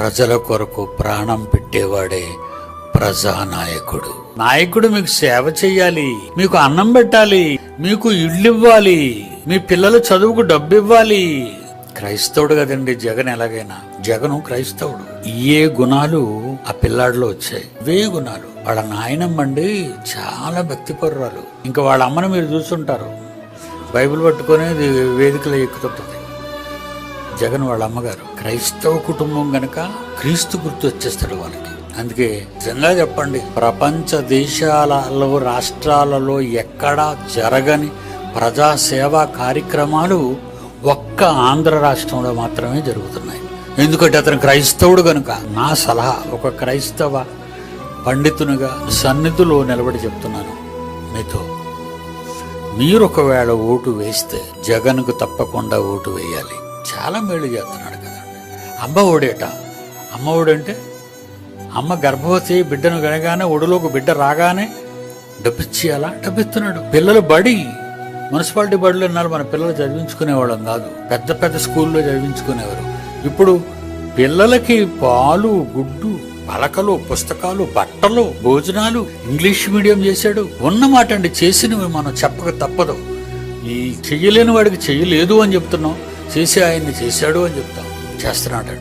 ప్రజల కొరకు ప్రాణం పెట్టేవాడే ప్రజానాయకుడు. నాయకుడు మీకు సేవ చెయ్యాలి, మీకు అన్నం పెట్టాలి, మీకు ఇళ్ళు ఇవ్వాలి, మీ పిల్లల చదువుకు డబ్బు ఇవ్వాలి. క్రైస్తవుడు కదండి జగన్. ఎలాగైనా జగను క్రైస్తవుడు. ఏ గుణాలు ఆ పిల్లాడిలో వచ్చాయి, ఇవే గుణాలు. వాళ్ళ నాయనమ్మండి చాలా భక్తిపరురాలు. ఇంకా వాళ్ళ అమ్మని మీరు చూస్తుంటారు, బైబిల్ పట్టుకొని వేదికలో ఎక్కుతుంటది. జగన్ వాళ్ళ అమ్మగారు క్రైస్తవ కుటుంబం గనక క్రీస్తు గుర్తు వచ్చేస్తాడు వాళ్ళకి. అందుకే నిజంగా చెప్పండి, ప్రపంచ దేశాలలో రాష్ట్రాలలో ఎక్కడా జరగని ప్రజాసేవా కార్యక్రమాలు ఒక్క ఆంధ్ర రాష్ట్రంలో మాత్రమే జరుగుతున్నాయి. ఎందుకంటే అతను క్రైస్తవుడు గనుక. నా సలహా, ఒక క్రైస్తవ పండితునిగా సన్నిధిలో నిలబడి చెప్తున్నాను మీతో, మీరు ఒకవేళ ఓటు వేస్తే జగన్కు తప్పకుండా ఓటు వేయాలి. చాలా మేలు చేస్తున్నాడు కదండి. అమ్మ ఒడేట. అమ్మ ఒడంటే అమ్మ గర్భవతి బిడ్డను కనగానే ఒడిలోకి బిడ్డ రాగానే డబ్బిచ్చేయాలా, డబ్బిస్తున్నాడు. పిల్లలు బడి, మున్సిపాలిటీ బడులు ఉన్నారు, మన పిల్లలు చదివించుకునేవాళ్ళం కాదు, పెద్ద పెద్ద స్కూల్లో చదివించుకునేవారు. ఇప్పుడు పిల్లలకి పాలు, గుడ్డు, పలకలు, పుస్తకాలు, బట్టలు, భోజనాలు ఇంగ్లీష్ మీడియం చేశాడు. ఉన్నమాట అండి, చేసినవి మనం చెప్పక తప్పదు. ఈ చెయ్యలేని వాడికి చెయ్యలేదు అని చెప్తున్నాం, చేసి ఆయన్ని చేశాడు అని చెప్తాం. చేస్తున్నాడు.